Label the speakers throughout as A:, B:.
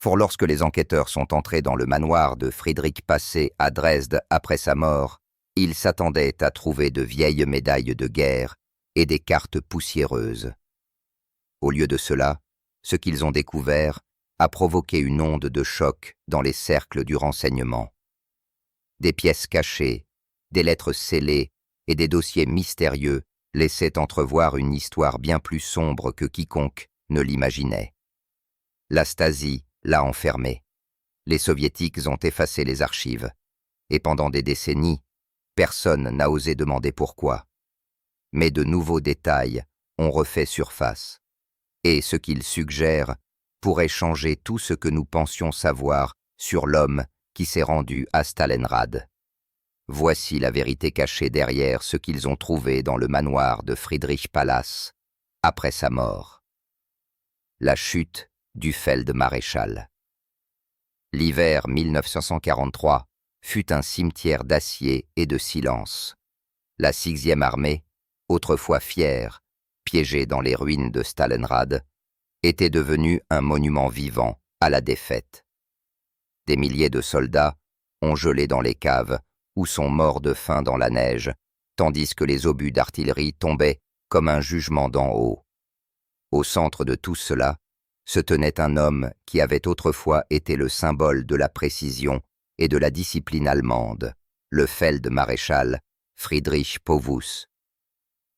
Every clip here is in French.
A: For lorsque les enquêteurs sont entrés dans le manoir de Friedrich Passé à Dresde après sa mort, ils s'attendaient à trouver de vieilles médailles de guerre et des cartes poussiéreuses. Au lieu de cela, ce qu'ils ont découvert a provoqué une onde de choc dans les cercles du renseignement. Des pièces cachées, des lettres scellées et des dossiers mystérieux laissaient entrevoir une histoire bien plus sombre que quiconque ne l'imaginait. La Stasi l'a enfermé. Les Soviétiques ont effacé les archives. Et pendant des décennies, personne n'a osé demander pourquoi. Mais de nouveaux détails ont refait surface. Et ce qu'ils suggèrent pourrait changer tout ce que nous pensions savoir sur l'homme qui s'est rendu à Stalingrad. Voici la vérité cachée derrière ce qu'ils ont trouvé dans le manoir de Friedrich Pallas après sa mort. La chute du Feldmaréchal. L'hiver 1943 fut un cimetière d'acier et de silence. La 6e armée, autrefois fière, piégée dans les ruines de Stalingrad, était devenue un monument vivant à la défaite. Des milliers de soldats ont gelé dans les caves ou sont morts de faim dans la neige, tandis que les obus d'artillerie tombaient comme un jugement d'en haut. Au centre de tout cela se tenait un homme qui avait autrefois été le symbole de la précision et de la discipline allemande, le Feldmaréchal Friedrich Pauwus.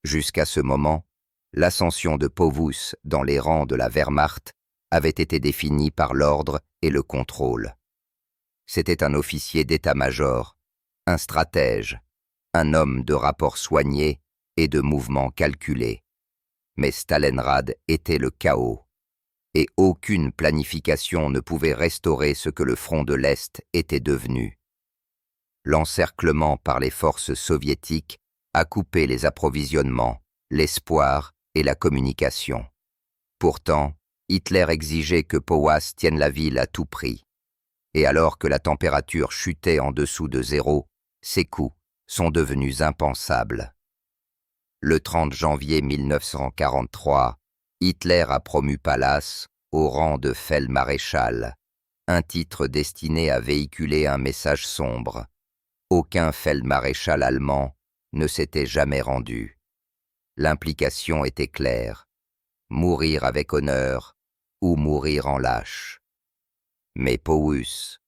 A: Jusqu'à ce moment, l'ascension de Pauwus dans les rangs de la Wehrmacht avait été définie par l'ordre et le contrôle. C'était un officier d'état-major, un stratège, un homme de rapports soignés et de mouvements calculés. Mais Stalingrad était le chaos, et aucune planification ne pouvait restaurer ce que le front de l'Est était devenu. L'encerclement par les forces soviétiques a coupé les approvisionnements, l'espoir et la communication. Pourtant, Hitler exigeait que Pauwus tienne la ville à tout prix. Et alors que la température chutait en dessous de zéro, ses coups sont devenus impensables. Le 30 janvier 1943, Hitler a promu Pallas au rang de Feldmaréchal, un titre destiné à véhiculer un message sombre. Aucun Feldmaréchal allemand ne s'était jamais rendu. L'implication était claire, mourir avec honneur ou mourir en lâche. Mais Pauwus,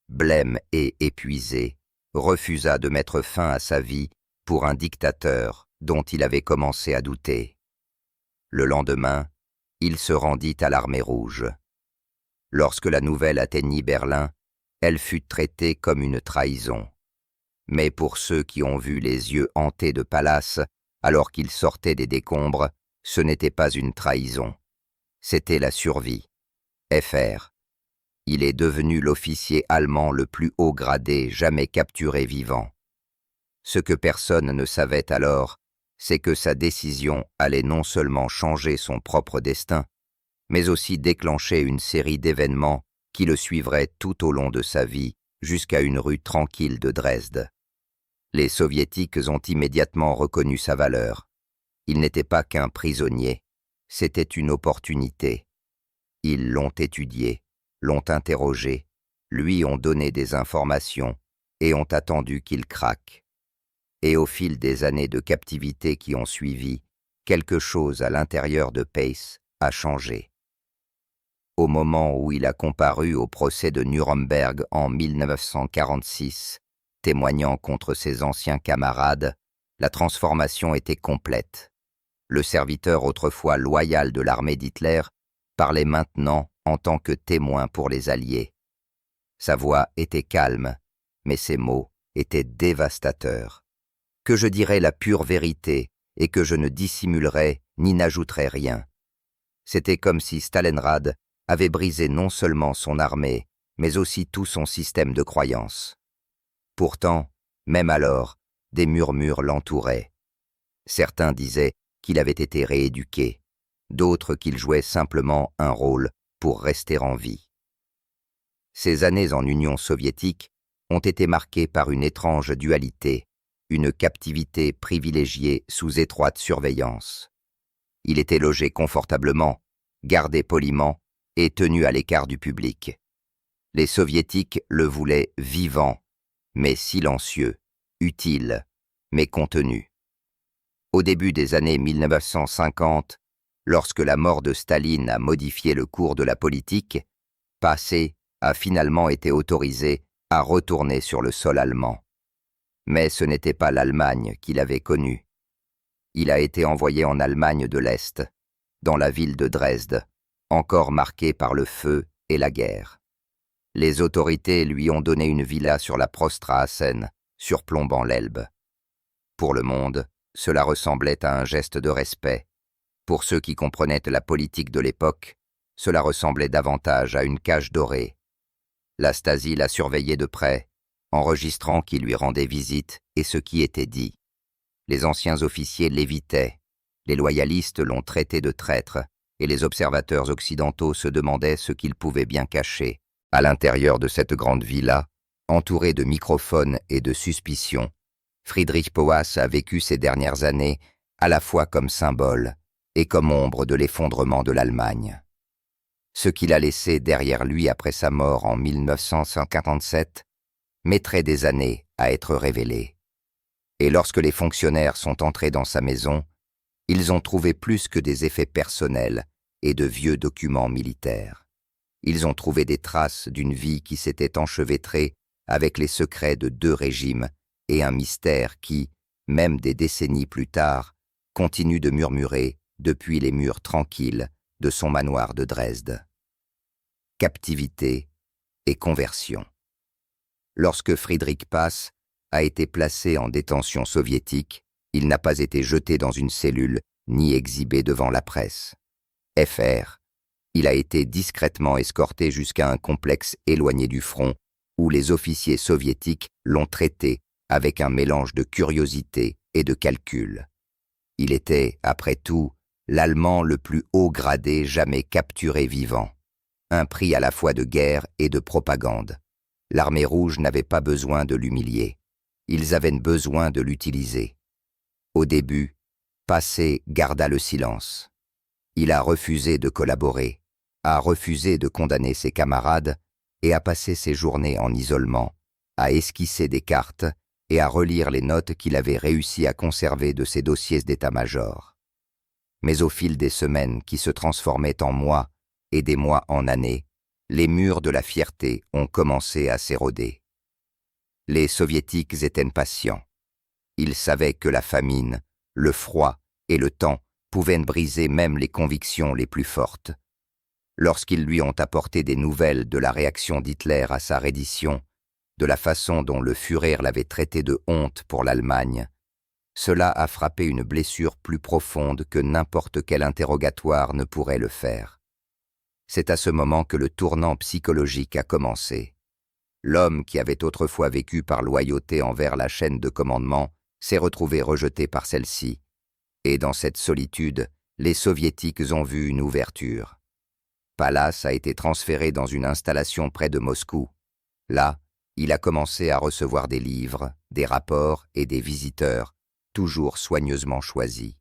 A: blême et épuisé, refusa de mettre fin à sa vie pour un dictateur dont il avait commencé à douter. Le lendemain, il se rendit à l'Armée rouge. Lorsque la nouvelle atteignit Berlin, elle fut traitée comme une trahison. Mais pour ceux qui ont vu les yeux hantés de Pallas alors qu'il sortait des décombres, ce n'était pas une trahison. C'était la survie. Fr. Il est devenu l'officier allemand le plus haut gradé jamais capturé vivant. Ce que personne ne savait alors, c'est que sa décision allait non seulement changer son propre destin, mais aussi déclencher une série d'événements qui le suivraient tout au long de sa vie jusqu'à une rue tranquille de Dresde. Les Soviétiques ont immédiatement reconnu sa valeur. Il n'était pas qu'un prisonnier, c'était une opportunité. Ils l'ont étudié, l'ont interrogé, lui ont donné des informations et ont attendu qu'il craque. Et au fil des années de captivité qui ont suivi, quelque chose à l'intérieur de Pace a changé. Au moment où il a comparu au procès de Nuremberg en 1946, témoignant contre ses anciens camarades, la transformation était complète. Le serviteur autrefois loyal de l'armée d'Hitler parlait maintenant en tant que témoin pour les Alliés. Sa voix était calme, mais ses mots étaient dévastateurs. Que je dirais la pure vérité et que je ne dissimulerais ni n'ajouterais rien. C'était comme si Stalingrad avait brisé non seulement son armée, mais aussi tout son système de croyances. Pourtant, même alors, des murmures l'entouraient. Certains disaient qu'il avait été rééduqué, d'autres qu'il jouait simplement un rôle pour rester en vie. Ces années en Union soviétique ont été marquées par une étrange dualité, une captivité privilégiée sous étroite surveillance. Il était logé confortablement, gardé poliment et tenu à l'écart du public. Les Soviétiques le voulaient vivant, mais silencieux, utile, mais contenu. Au début des années 1950, lorsque la mort de Staline a modifié le cours de la politique, Passé a finalement été autorisé à retourner sur le sol allemand. Mais ce n'était pas l'Allemagne qu'il avait connue. Il a été envoyé en Allemagne de l'Est, dans la ville de Dresde, encore marquée par le feu et la guerre. Les autorités lui ont donné une villa sur la Prostraßen, surplombant l'Elbe. Pour le monde, cela ressemblait à un geste de respect. Pour ceux qui comprenaient la politique de l'époque, cela ressemblait davantage à une cage dorée. La Stasi l'a surveillé de près, enregistrant qui lui rendait visite et ce qui était dit. Les anciens officiers l'évitaient, les loyalistes l'ont traité de traître, et les observateurs occidentaux se demandaient ce qu'ils pouvaient bien cacher. À l'intérieur de cette grande villa, entouré de microphones et de suspicions, Friedrich Pauhaas a vécu ces dernières années à la fois comme symbole et comme ombre de l'effondrement de l'Allemagne. Ce qu'il a laissé derrière lui après sa mort en 1947 mettrait des années à être révélé. Et lorsque les fonctionnaires sont entrés dans sa maison, ils ont trouvé plus que des effets personnels et de vieux documents militaires. Ils ont trouvé des traces d'une vie qui s'était enchevêtrée avec les secrets de 2 régimes et un mystère qui, même des décennies plus tard, continue de murmurer depuis les murs tranquilles de son manoir de Dresde. Captivité et conversion. Lorsque Friedrich Pass a été placé en détention soviétique, il n'a pas été jeté dans une cellule ni exhibé devant la presse. Fr. Il a été discrètement escorté jusqu'à un complexe éloigné du front où les officiers soviétiques l'ont traité avec un mélange de curiosité et de calcul. Il était, après tout, l'Allemand le plus haut gradé jamais capturé vivant. Un prix à la fois de guerre et de propagande. L'armée rouge n'avait pas besoin de l'humilier. Ils avaient besoin de l'utiliser. Au début, Passé garda le silence. Il a refusé de collaborer, a refusé de condamner ses camarades et a passé ses journées en isolement, à esquisser des cartes et à relire les notes qu'il avait réussi à conserver de ses dossiers d'état-major. Mais au fil des semaines qui se transformaient en mois et des mois en années, les murs de la fierté ont commencé à s'éroder. Les Soviétiques étaient patients. Ils savaient que la famine, le froid et le temps pouvaient briser même les convictions les plus fortes. Lorsqu'ils lui ont apporté des nouvelles de la réaction d'Hitler à sa reddition, de la façon dont le Führer l'avait traité de honte pour l'Allemagne, cela a frappé une blessure plus profonde que n'importe quel interrogatoire ne pourrait le faire. C'est à ce moment que le tournant psychologique a commencé. L'homme qui avait autrefois vécu par loyauté envers la chaîne de commandement s'est retrouvé rejeté par celle-ci. Et dans cette solitude, les Soviétiques ont vu une ouverture. Pallas a été transféré dans une installation près de Moscou. Là, il a commencé à recevoir des livres, des rapports et des visiteurs, toujours soigneusement choisis.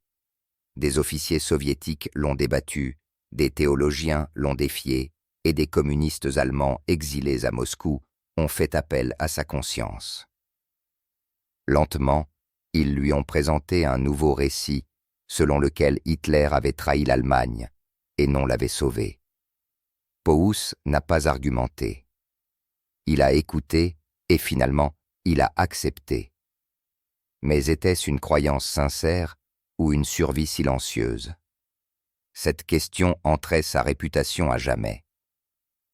A: Des officiers soviétiques l'ont débattu, des théologiens l'ont défié, et des communistes allemands exilés à Moscou ont fait appel à sa conscience. Lentement, ils lui ont présenté un nouveau récit, selon lequel Hitler avait trahi l'Allemagne et non l'avait sauvée. Pauhaas n'a pas argumenté. Il a écouté et finalement, il a accepté. Mais était-ce une croyance sincère ou une survie silencieuse? Cette question entrait sa réputation à jamais.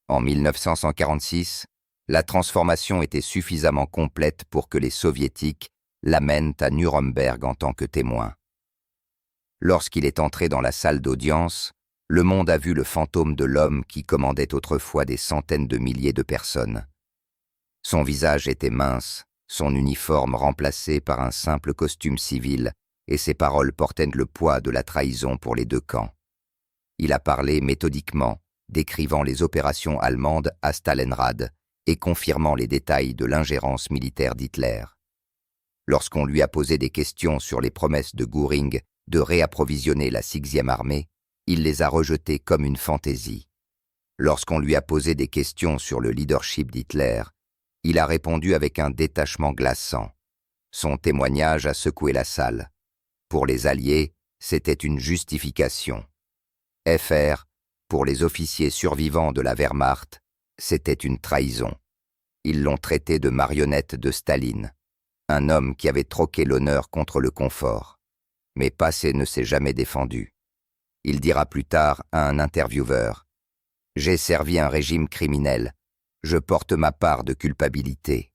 A: En 1946, la transformation était suffisamment complète pour que les Soviétiques l'amènent à Nuremberg en tant que témoin. Lorsqu'il est entré dans la salle d'audience, le monde a vu le fantôme de l'homme qui commandait autrefois des centaines de milliers de personnes. Son visage était mince, son uniforme remplacé par un simple costume civil, et ses paroles portaient le poids de la trahison pour les 2 camps. Il a parlé méthodiquement, décrivant les opérations allemandes à Stalingrad et confirmant les détails de l'ingérence militaire d'Hitler. Lorsqu'on lui a posé des questions sur les promesses de Göring de réapprovisionner la 6e armée, il les a rejetées comme une fantaisie. Lorsqu'on lui a posé des questions sur le leadership d'Hitler, il a répondu avec un détachement glaçant. Son témoignage a secoué la salle. Pour les Alliés, c'était une justification. FR, pour les officiers survivants de la Wehrmacht, c'était une trahison. Ils l'ont traité de marionnette de Staline, un homme qui avait troqué l'honneur contre le confort. Mais Passé ne s'est jamais défendu. Il dira plus tard à un intervieweur « J'ai servi un régime criminel. Je porte ma part de culpabilité. »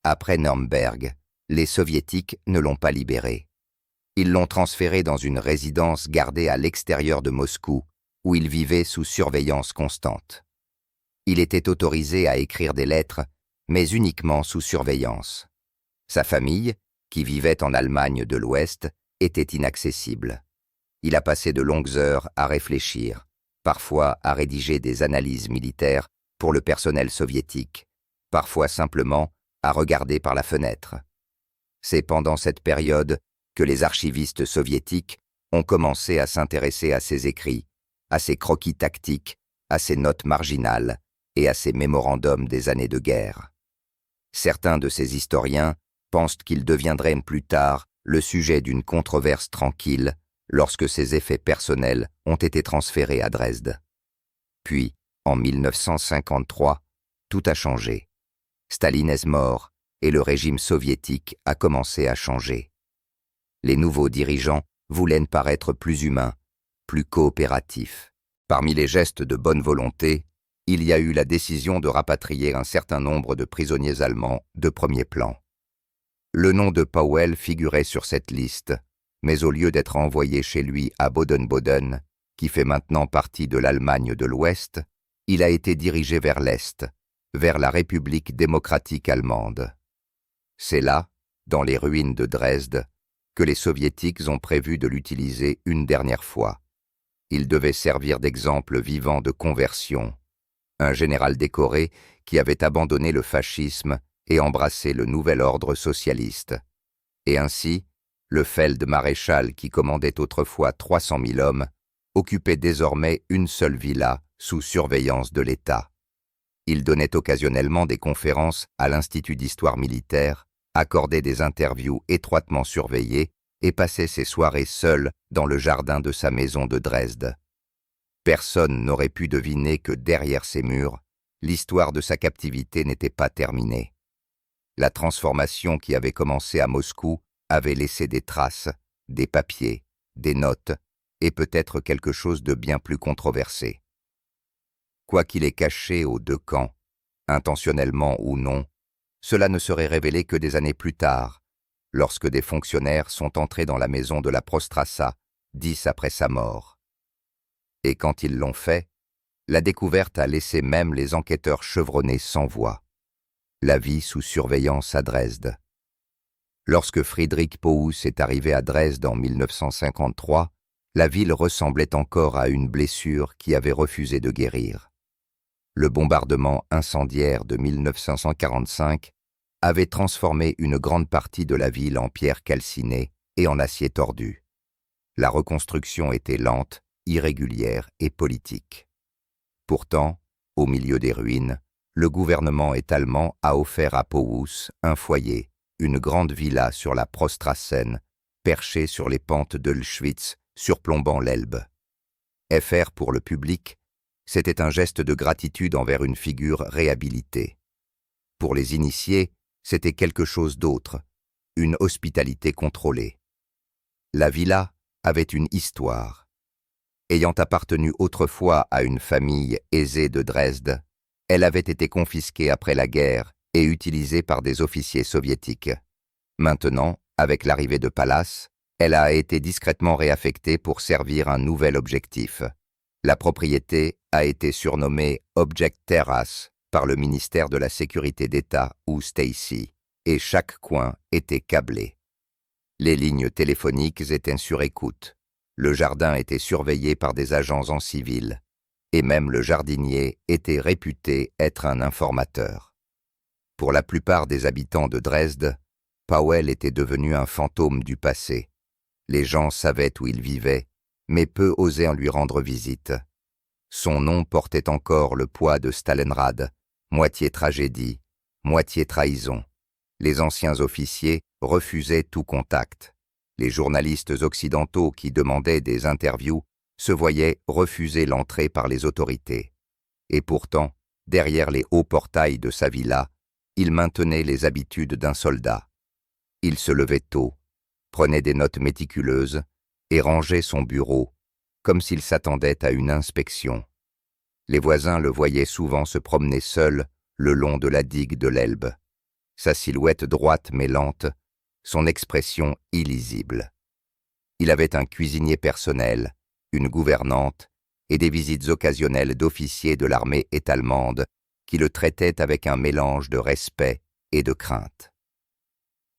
A: Après Nürnberg, les Soviétiques ne l'ont pas libéré. Ils l'ont transféré dans une résidence gardée à l'extérieur de Moscou, où il vivait sous surveillance constante. Il était autorisé à écrire des lettres, mais uniquement sous surveillance. Sa famille, qui vivait en Allemagne de l'Ouest, était inaccessible. Il a passé de longues heures à réfléchir, parfois à rédiger des analyses militaires pour le personnel soviétique, parfois simplement à regarder par la fenêtre. C'est pendant cette période que les archivistes soviétiques ont commencé à s'intéresser à ses écrits, à ses croquis tactiques, à ses notes marginales et à ses mémorandums des années de guerre. Certains de ces historiens pensent qu'il deviendrait plus tard le sujet d'une controverse tranquille lorsque ses effets personnels ont été transférés à Dresde. Puis, en 1953, tout a changé. Staline est mort et le régime soviétique a commencé à changer. Les nouveaux dirigeants voulaient paraître plus humains, plus coopératifs. Parmi les gestes de bonne volonté, il y a eu la décision de rapatrier un certain nombre de prisonniers allemands de premier plan. Le nom de Pauwels figurait sur cette liste, mais au lieu d'être envoyé chez lui à Baden-Baden, qui fait maintenant partie de l'Allemagne de l'Ouest, il a été dirigé vers l'Est, vers la République démocratique allemande. C'est là, dans les ruines de Dresde, que les Soviétiques ont prévu de l'utiliser une dernière fois. Il devait servir d'exemple vivant de conversion, un général décoré qui avait abandonné le fascisme et embrassé le nouvel ordre socialiste. Et ainsi, le feld-maréchal qui commandait autrefois 300 000 hommes occupait désormais une seule villa sous surveillance de l'État. Il donnait occasionnellement des conférences à l'Institut d'histoire militaire, accordait des interviews étroitement surveillées et passait ses soirées seul dans le jardin de sa maison de Dresde. Personne n'aurait pu deviner que derrière ces murs, l'histoire de sa captivité n'était pas terminée. La transformation qui avait commencé à Moscou avait laissé des traces, des papiers, des notes et peut-être quelque chose de bien plus controversé. Quoi qu'il ait caché aux deux camps, intentionnellement ou non, cela ne serait révélé que des années plus tard, lorsque des fonctionnaires sont entrés dans la maison de la Prostrassa, 10 après sa mort. Et quand ils l'ont fait, la découverte a laissé même les enquêteurs chevronnés sans voix. La vie sous surveillance à Dresde. Lorsque Friedrich Pauwels est arrivé à Dresde en 1953, la ville ressemblait encore à une blessure qui avait refusé de guérir. Le bombardement incendiaire de 1945 avait transformé une grande partie de la ville en pierre calcinée et en acier tordu. La reconstruction était lente, irrégulière et politique. Pourtant, au milieu des ruines, le gouvernement allemand a offert à Pauwels un foyer, une grande villa sur la Prostrassen, perchée sur les pentes de l'Schwitz, surplombant l'Elbe. FR pour le public, c'était un geste de gratitude envers une figure réhabilitée. Pour les initiés, c'était quelque chose d'autre, une hospitalité contrôlée. La villa avait une histoire. Ayant appartenu autrefois à une famille aisée de Dresde, elle avait été confisquée après la guerre et utilisée par des officiers soviétiques. Maintenant, avec l'arrivée de Pallas, elle a été discrètement réaffectée pour servir un nouvel objectif. La propriété a été surnommée Object Terrace par le ministère de la Sécurité d'État ou Stasi, et chaque coin était câblé. Les lignes téléphoniques étaient sur écoute. Le jardin était surveillé par des agents en civil, et même le jardinier était réputé être un informateur. Pour la plupart des habitants de Dresde, Pauwels était devenu un fantôme du passé. Les gens savaient où il vivait, mais peu osaient en lui rendre visite. Son nom portait encore le poids de Stalingrad, moitié tragédie, moitié trahison. Les anciens officiers refusaient tout contact. Les journalistes occidentaux qui demandaient des interviews se voyaient refuser l'entrée par les autorités. Et pourtant, derrière les hauts portails de sa villa, il maintenait les habitudes d'un soldat. Il se levait tôt, prenait des notes méticuleuses et rangeait son bureau, comme s'il s'attendait à une inspection. Les voisins le voyaient souvent se promener seul le long de la digue de l'Elbe, sa silhouette droite mais lente, son expression illisible. Il avait un cuisinier personnel, une gouvernante et des visites occasionnelles d'officiers de l'armée étalemande qui le traitaient avec un mélange de respect et de crainte.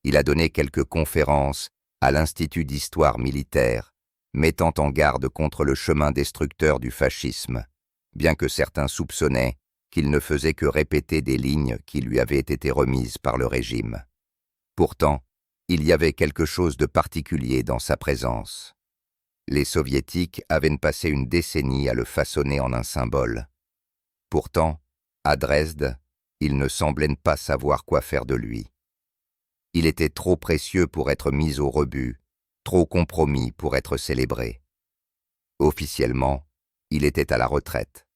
A: Il a donné quelques conférences à l'Institut d'histoire militaire, mettant en garde contre le chemin destructeur du fascisme, bien que certains soupçonnaient qu'il ne faisait que répéter des lignes qui lui avaient été remises par le régime. Pourtant, il y avait quelque chose de particulier dans sa présence. Les Soviétiques avaient passé une décennie à le façonner en un symbole. Pourtant, à Dresde, ils ne semblaient pas savoir quoi faire de lui. Il était trop précieux pour être mis au rebut, trop compromis pour être célébré. Officiellement, il était à la retraite.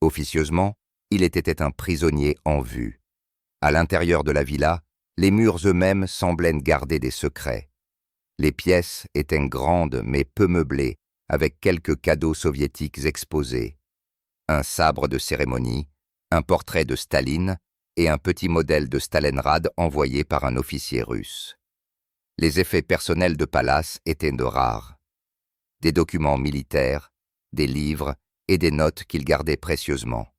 A: Officieusement, il était un prisonnier en vue. À l'intérieur de la villa, les murs eux-mêmes semblaient garder des secrets. Les pièces étaient grandes mais peu meublées, avec quelques cadeaux soviétiques exposés. Un sabre de cérémonie, un portrait de Staline et un petit modèle de Stalingrad envoyé par un officier russe. Les effets personnels de Pallas étaient de rares. Des documents militaires, des livres et des notes qu'il gardait précieusement.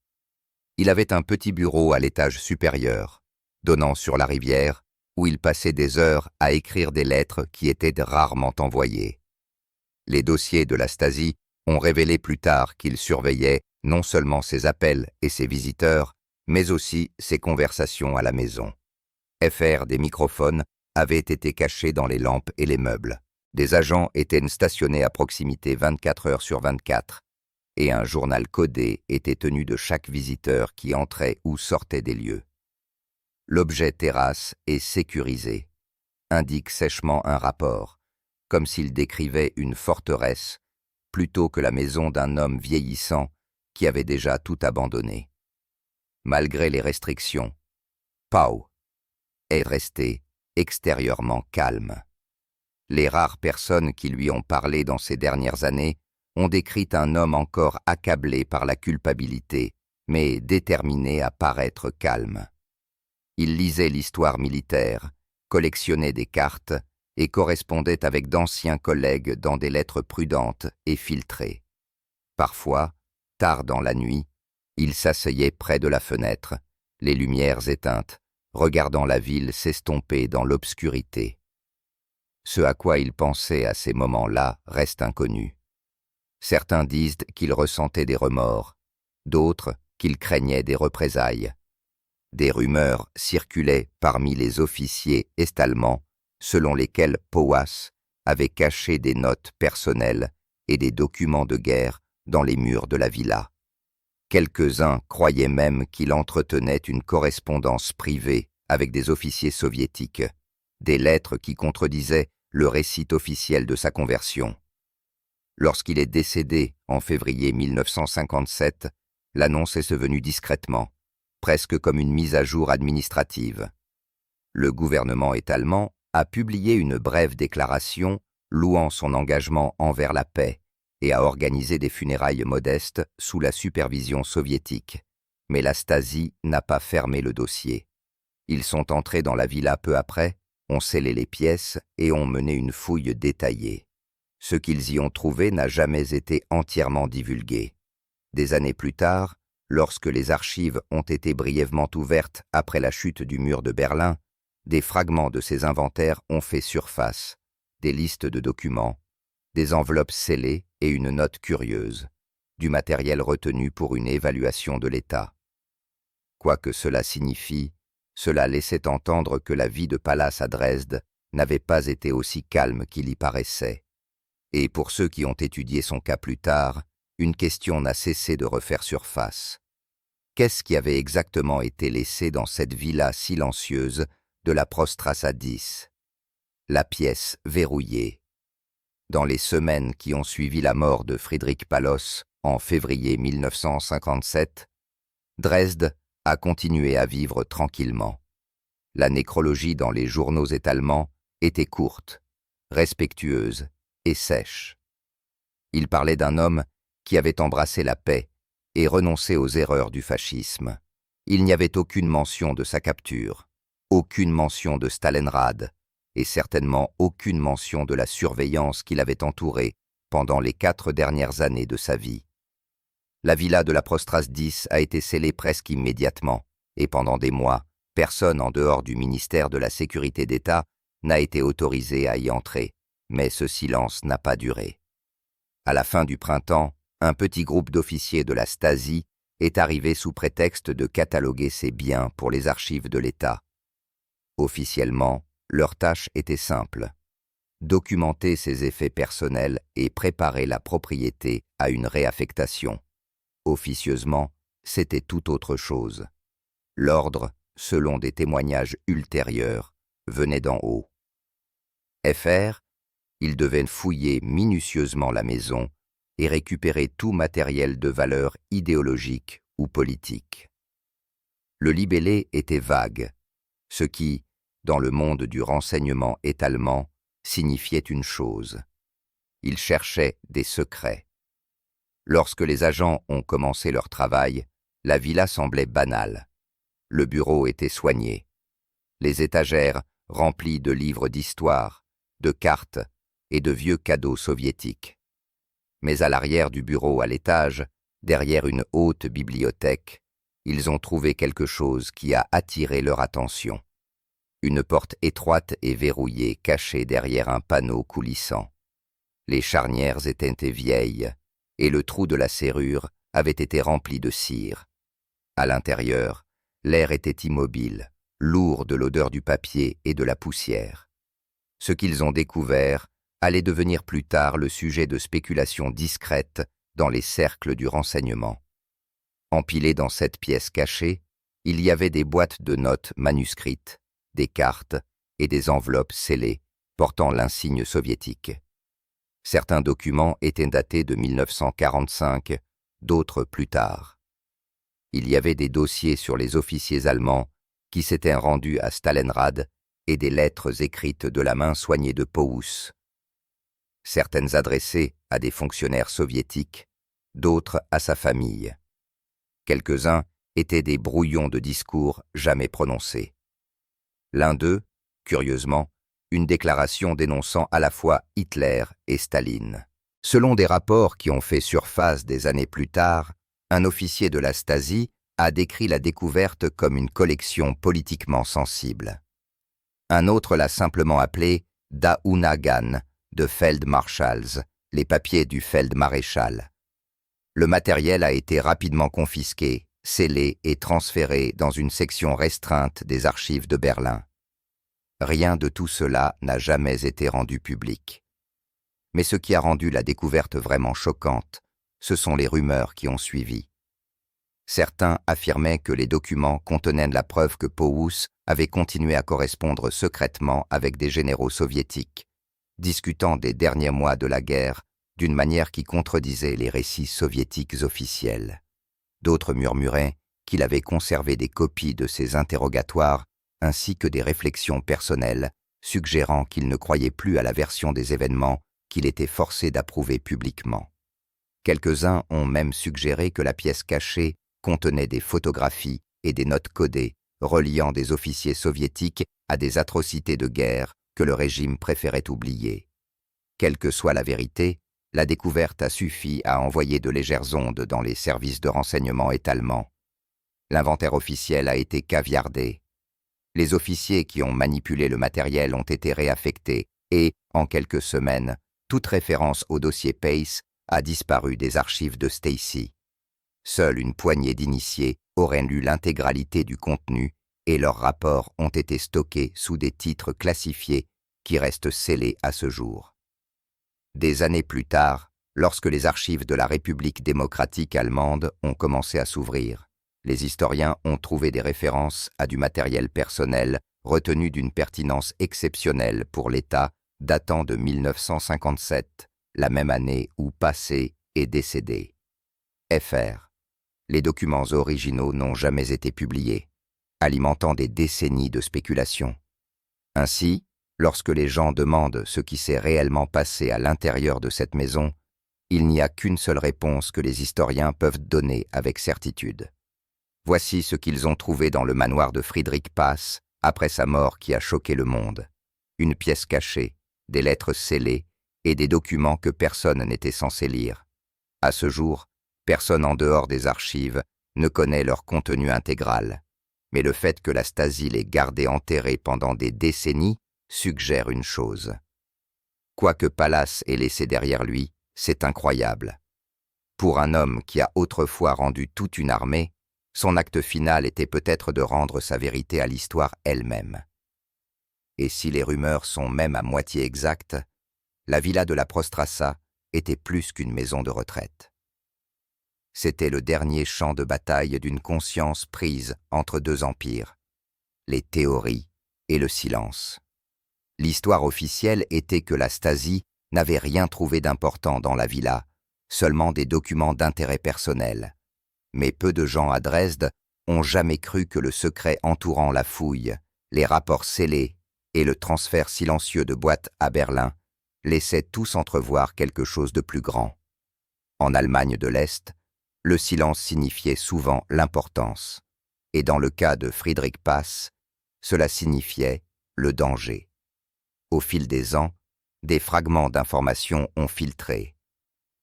A: Il avait un petit bureau à l'étage supérieur, donnant sur la rivière, où il passait des heures à écrire des lettres qui étaient rarement envoyées. Les dossiers de la Stasi ont révélé plus tard qu'il surveillait non seulement ses appels et ses visiteurs, mais aussi ses conversations à la maison. FR des microphones avaient été cachés dans les lampes et les meubles. Des agents étaient stationnés à proximité 24 heures sur 24, et un journal codé était tenu de chaque visiteur qui entrait ou sortait des lieux. L'objet terrasse est sécurisé, indique sèchement un rapport, comme s'il décrivait une forteresse plutôt que la maison d'un homme vieillissant qui avait déjà tout abandonné. Malgré les restrictions, Pau est resté extérieurement calme. Les rares personnes qui lui ont parlé dans ces dernières années ont décrit un homme encore accablé par la culpabilité, mais déterminé à paraître calme. Il lisait l'histoire militaire, collectionnait des cartes et correspondait avec d'anciens collègues dans des lettres prudentes et filtrées. Parfois, tard dans la nuit, il s'asseyait près de la fenêtre, les lumières éteintes, regardant la ville s'estomper dans l'obscurité. Ce à quoi il pensait à ces moments-là reste inconnu. Certains disent qu'il ressentait des remords, d'autres qu'il craignait des représailles. Des rumeurs circulaient parmi les officiers est-allemands selon lesquels Pauwas avait caché des notes personnelles et des documents de guerre dans les murs de la villa. Quelques-uns croyaient même qu'il entretenait une correspondance privée avec des officiers soviétiques, des lettres qui contredisaient le récit officiel de sa conversion. Lorsqu'il est décédé en février 1957, l'annonce est venue discrètement, presque comme une mise à jour administrative. Le gouvernement est-allemand a publié une brève déclaration louant son engagement envers la paix et a organisé des funérailles modestes sous la supervision soviétique. Mais la Stasi n'a pas fermé le dossier. Ils sont entrés dans la villa peu après, ont scellé les pièces et ont mené une fouille détaillée. Ce qu'ils y ont trouvé n'a jamais été entièrement divulgué. Des années plus tard, lorsque les archives ont été brièvement ouvertes après la chute du mur de Berlin, des fragments de ces inventaires ont fait surface, des listes de documents, des enveloppes scellées et une note curieuse, du matériel retenu pour une évaluation de l'état. Quoi que cela signifie, cela laissait entendre que la vie de Pallas à Dresde n'avait pas été aussi calme qu'il y paraissait. Et pour ceux qui ont étudié son cas plus tard, une question n'a cessé de refaire surface. Qu'est-ce qui avait exactement été laissé dans cette villa silencieuse de la Prostraça 10? La pièce verrouillée. Dans les semaines qui ont suivi la mort de Friedrich Palos en février 1957, Dresde a continué à vivre tranquillement. La nécrologie dans les journaux étalement était courte, respectueuse et sèche. Il parlait d'un homme qui avait embrassé la paix et renoncé aux erreurs du fascisme. Il n'y avait aucune mention de sa capture, aucune mention de Stalingrad, et certainement aucune mention de la surveillance qui l'avait entouré pendant les 4 dernières années de sa vie. La villa de la Prostraça 10 a été scellée presque immédiatement, et pendant des mois, personne en dehors du ministère de la Sécurité d'État n'a été autorisé à y entrer, mais ce silence n'a pas duré. À la fin du printemps, un petit groupe d'officiers de la Stasi est arrivé sous prétexte de cataloguer ses biens pour les archives de l'État. Officiellement, leur tâche était simple: documenter ses effets personnels et préparer la propriété à une réaffectation. Officieusement, c'était tout autre chose. L'ordre, selon des témoignages ultérieurs, venait d'en haut. FR, il devait fouiller minutieusement la maison et récupérer tout matériel de valeur idéologique ou politique. Le libellé était vague, ce qui, dans le monde du renseignement étalement, signifiait une chose: il cherchait des secrets. Lorsque les agents ont commencé leur travail, la villa semblait banale. Le bureau était soigné. Les étagères remplies de livres d'histoire, de cartes et de vieux cadeaux soviétiques. Mais à l'arrière du bureau à l'étage, derrière une haute bibliothèque, ils ont trouvé quelque chose qui a attiré leur attention. Une porte étroite et verrouillée cachée derrière un panneau coulissant. Les charnières étaient vieilles, et le trou de la serrure avait été rempli de cire. À l'intérieur, l'air était immobile, lourd de l'odeur du papier et de la poussière. Ce qu'ils ont découvert allait devenir plus tard le sujet de spéculations discrètes dans les cercles du renseignement. Empilées dans cette pièce cachée, il y avait des boîtes de notes manuscrites, des cartes et des enveloppes scellées portant l'insigne soviétique. Certains documents étaient datés de 1945, d'autres plus tard. Il y avait des dossiers sur les officiers allemands qui s'étaient rendus à Stalingrad et des lettres écrites de la main soignée de Paulus. Certaines adressées à des fonctionnaires soviétiques, d'autres à sa famille. Quelques-uns étaient des brouillons de discours jamais prononcés. L'un d'eux, curieusement, une déclaration dénonçant à la fois Hitler et Staline. Selon des rapports qui ont fait surface des années plus tard, un officier de la Stasi a décrit la découverte comme une collection politiquement sensible. Un autre l'a simplement appelée « Daunagan » de Feldmarschalls, les papiers du Feldmaréchal. Le matériel a été rapidement confisqué, scellé et transféré dans une section restreinte des archives de Berlin. Rien de tout cela n'a jamais été rendu public. Mais ce qui a rendu la découverte vraiment choquante, ce sont les rumeurs qui ont suivi. Certains affirmaient que les documents contenaient la preuve que Paulus avait continué à correspondre secrètement avec des généraux soviétiques, discutant des derniers mois de la guerre d'une manière qui contredisait les récits soviétiques officiels. D'autres murmuraient qu'il avait conservé des copies de ses interrogatoires ainsi que des réflexions personnelles suggérant qu'il ne croyait plus à la version des événements qu'il était forcé d'approuver publiquement. Quelques-uns ont même suggéré que la pièce cachée contenait des photographies et des notes codées reliant des officiers soviétiques à des atrocités de guerre que le régime préférait oublier. Quelle que soit la vérité, la découverte a suffi à envoyer de légères ondes dans les services de renseignement étalement. L'inventaire officiel a été caviardé. Les officiers qui ont manipulé le matériel ont été réaffectés et, en quelques semaines, toute référence au dossier Pace a disparu des archives de Stasi. Seule une poignée d'initiés auraient lu l'intégralité du contenu et leurs rapports ont été stockés sous des titres classifiés qui restent scellés à ce jour. Des années plus tard, Lorsque les archives de la République démocratique allemande ont commencé à s'ouvrir, les historiens ont trouvé des références à du matériel personnel retenu d'une pertinence exceptionnelle pour l'État datant de 1957, la même année où Passé est décédé. Fr. Les documents originaux n'ont jamais été publiés, alimentant des décennies de spéculation. Ainsi, lorsque les gens demandent ce qui s'est réellement passé à l'intérieur de cette maison, il n'y a qu'une seule réponse que les historiens peuvent donner avec certitude. Voici ce qu'ils ont trouvé dans le manoir de Friedrich Pass après sa mort qui a choqué le monde. Une pièce cachée, des lettres scellées et des documents que personne n'était censé lire. À ce jour, personne en dehors des archives ne connaît leur contenu intégral. Mais le fait que la Stasi l'ait gardé enterré pendant des décennies suggère une chose. Quoi que Pallas ait laissé derrière lui, c'est incroyable. Pour un homme qui a autrefois rendu toute une armée, son acte final était peut-être de rendre sa vérité à l'histoire elle-même. Et si les rumeurs sont même à moitié exactes, la villa de la Prostrassa était plus qu'une maison de retraite. C'était le dernier champ de bataille d'une conscience prise entre deux empires, les théories et le silence. L'histoire officielle était que la Stasi n'avait rien trouvé d'important dans la villa, seulement des documents d'intérêt personnel. Mais peu de gens à Dresde ont jamais cru que le secret entourant la fouille, les rapports scellés et le transfert silencieux de boîtes à Berlin laissaient tous entrevoir quelque chose de plus grand. En Allemagne de l'Est, le silence signifiait souvent l'importance, et dans le cas de Friedrich Pass, cela signifiait le danger. Au fil des ans, des fragments d'informations ont filtré.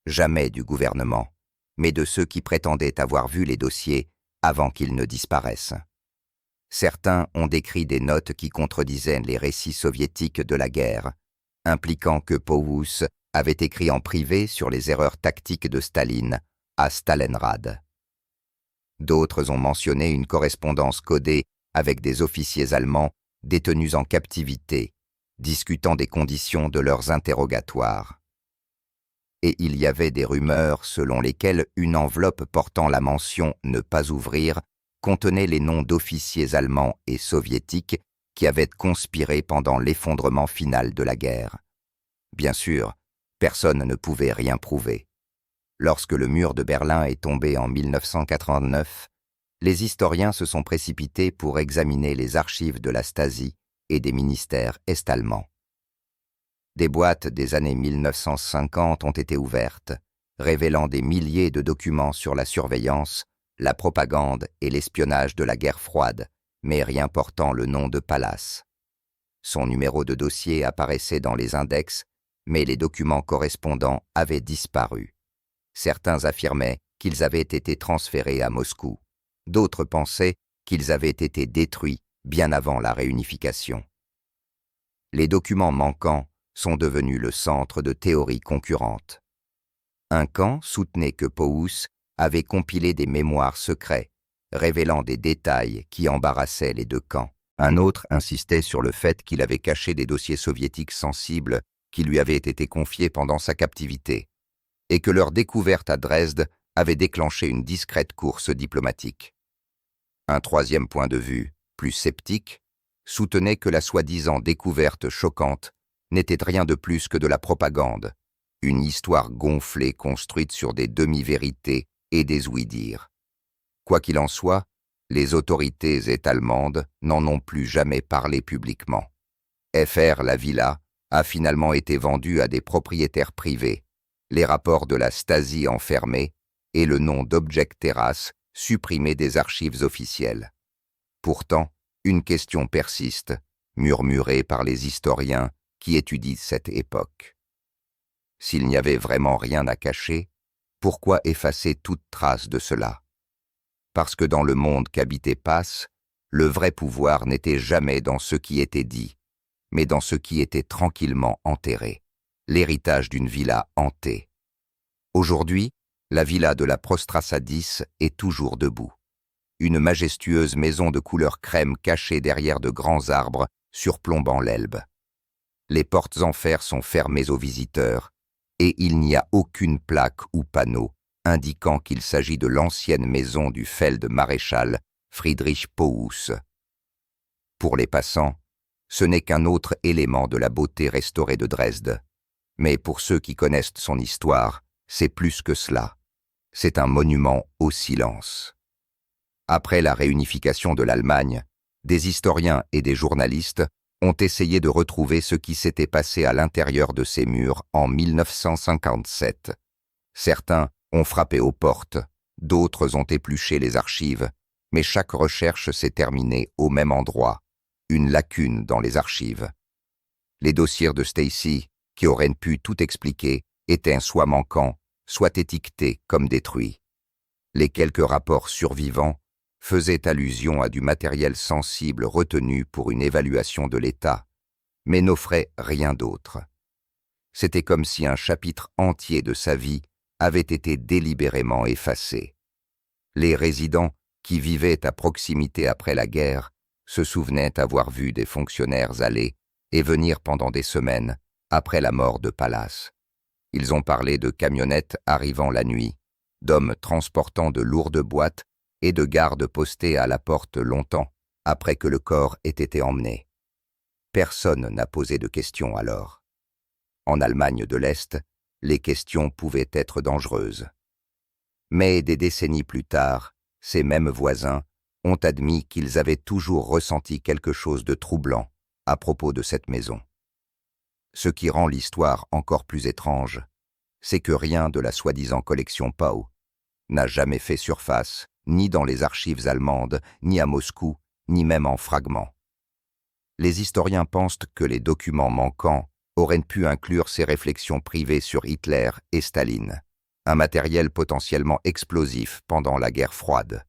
A: Jamais du gouvernement, mais de ceux qui prétendaient avoir vu les dossiers avant qu'ils ne disparaissent. Certains ont décrit des notes qui contredisaient les récits soviétiques de la guerre, impliquant que Pauwus avait écrit en privé sur les erreurs tactiques de Staline à Stalingrad. D'autres ont mentionné une correspondance codée avec des officiers allemands détenus en captivité, discutant des conditions de leurs interrogatoires. Et il y avait des rumeurs selon lesquelles une enveloppe portant la mention « ne pas ouvrir » contenait les noms d'officiers allemands et soviétiques qui avaient conspiré pendant l'effondrement final de la guerre. Bien sûr, personne ne pouvait rien prouver. Lorsque le mur de Berlin est tombé en 1989, les historiens se sont précipités pour examiner les archives de la Stasi et des ministères est-allemands. Des boîtes des années 1950 ont été ouvertes, révélant des milliers de documents sur la surveillance, la propagande et l'espionnage de la guerre froide, mais rien portant le nom de Pallas. Son numéro de dossier apparaissait dans les index, mais les documents correspondants avaient disparu. Certains affirmaient qu'ils avaient été transférés à Moscou. D'autres pensaient qu'ils avaient été détruits bien avant la réunification. Les documents manquants sont devenus le centre de théories concurrentes. Un camp soutenait que Pauwus avait compilé des mémoires secrets, révélant des détails qui embarrassaient les deux camps. Un autre insistait sur le fait qu'il avait caché des dossiers soviétiques sensibles qui lui avaient été confiés pendant sa captivité, et que leur découverte à Dresde avait déclenché une discrète course diplomatique. Un troisième point de vue, plus sceptique, soutenait que la soi-disant découverte choquante n'était rien de plus que de la propagande, une histoire gonflée construite sur des demi-vérités et des ouï-dire. Quoi qu'il en soit, les autorités est-allemandes n'en ont plus jamais parlé publiquement. Fr. La villa a finalement été vendue à des propriétaires privés, les rapports de la Stasi enfermés et le nom d'Object Terrace supprimé des archives officielles. Pourtant, une question persiste, murmurée par les historiens qui étudient cette époque. S'il n'y avait vraiment rien à cacher, pourquoi effacer toute trace de cela? Parce que dans le monde qu'habitait Pass, le vrai pouvoir n'était jamais dans ce qui était dit, mais dans ce qui était tranquillement enterré, l'héritage d'une villa hantée. Aujourd'hui, la villa de la Prostrassa 10 est toujours debout. Une majestueuse maison de couleur crème cachée derrière de grands arbres surplombant l'Elbe. Les portes en fer sont fermées aux visiteurs, et il n'y a aucune plaque ou panneau indiquant qu'il s'agit de l'ancienne maison du Feld-maréchal Friedrich Pauwus. Pour les passants, ce n'est qu'un autre élément de la beauté restaurée de Dresde. Mais pour ceux qui connaissent son histoire, c'est plus que cela. C'est un monument au silence. Après la réunification de l'Allemagne, des historiens et des journalistes ont essayé de retrouver ce qui s'était passé à l'intérieur de ces murs en 1957. Certains ont frappé aux portes, d'autres ont épluché les archives, mais chaque recherche s'est terminée au même endroit, une lacune dans les archives. Les dossiers de Stacy, qui auraient pu tout expliquer, étaient soit manquants, soit étiquetés comme détruits. Les quelques rapports survivants faisaient allusion à du matériel sensible retenu pour une évaluation de l'état, mais n'offraient rien d'autre. C'était comme si un chapitre entier de sa vie avait été délibérément effacé. Les résidents qui vivaient à proximité après la guerre se souvenaient avoir vu des fonctionnaires aller et venir pendant des semaines après la mort de Pallas. Ils ont parlé de camionnettes arrivant la nuit, d'hommes transportant de lourdes boîtes et de gardes postés à la porte longtemps après que le corps ait été emmené. Personne n'a posé de questions alors. En Allemagne de l'Est, les questions pouvaient être dangereuses. Mais des décennies plus tard, ces mêmes voisins ont admis qu'ils avaient toujours ressenti quelque chose de troublant à propos de cette maison. Ce qui rend l'histoire encore plus étrange, c'est que rien de la soi-disant collection Pau n'a jamais fait surface, ni dans les archives allemandes, ni à Moscou, ni même en fragments. Les historiens pensent que les documents manquants auraient pu inclure ces réflexions privées sur Hitler et Staline, un matériel potentiellement explosif pendant la guerre froide.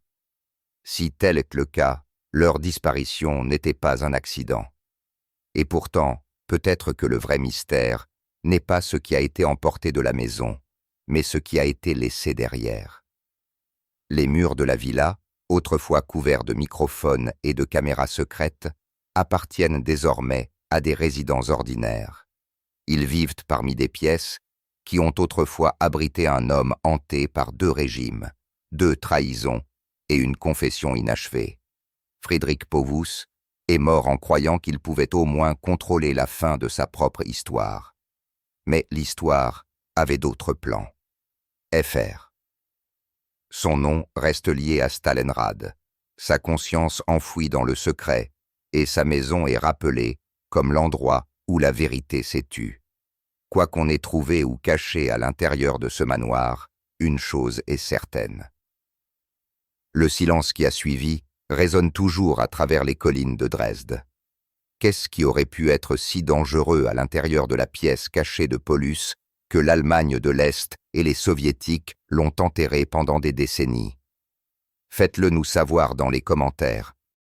A: Si tel est le cas, leur disparition n'était pas un accident. Et pourtant, peut-être que le vrai mystère n'est pas ce qui a été emporté de la maison, mais ce qui a été laissé derrière. Les murs de la villa, autrefois couverts de microphones et de caméras secrètes, appartiennent désormais à des résidents ordinaires. Ils vivent parmi des pièces qui ont autrefois abrité un homme hanté par 2 régimes, 2 trahisons et une confession inachevée. Friedrich Pauwus est mort en croyant qu'il pouvait au moins contrôler la fin de sa propre histoire. Mais l'histoire avait d'autres plans. Fr. Son nom reste lié à Stalingrad, sa conscience enfouie dans le secret, et sa maison est rappelée comme l'endroit où la vérité s'est tue. Quoi qu'on ait trouvé ou caché à l'intérieur de ce manoir, une chose est certaine. Le silence qui a suivi résonne toujours à travers les collines de Dresde. Qu'est-ce qui aurait pu être si dangereux à l'intérieur de la pièce cachée de Paulus que l'Allemagne de l'Est et les Soviétiques l'ont enterré pendant des décennies? Faites-le nous savoir dans les commentaires.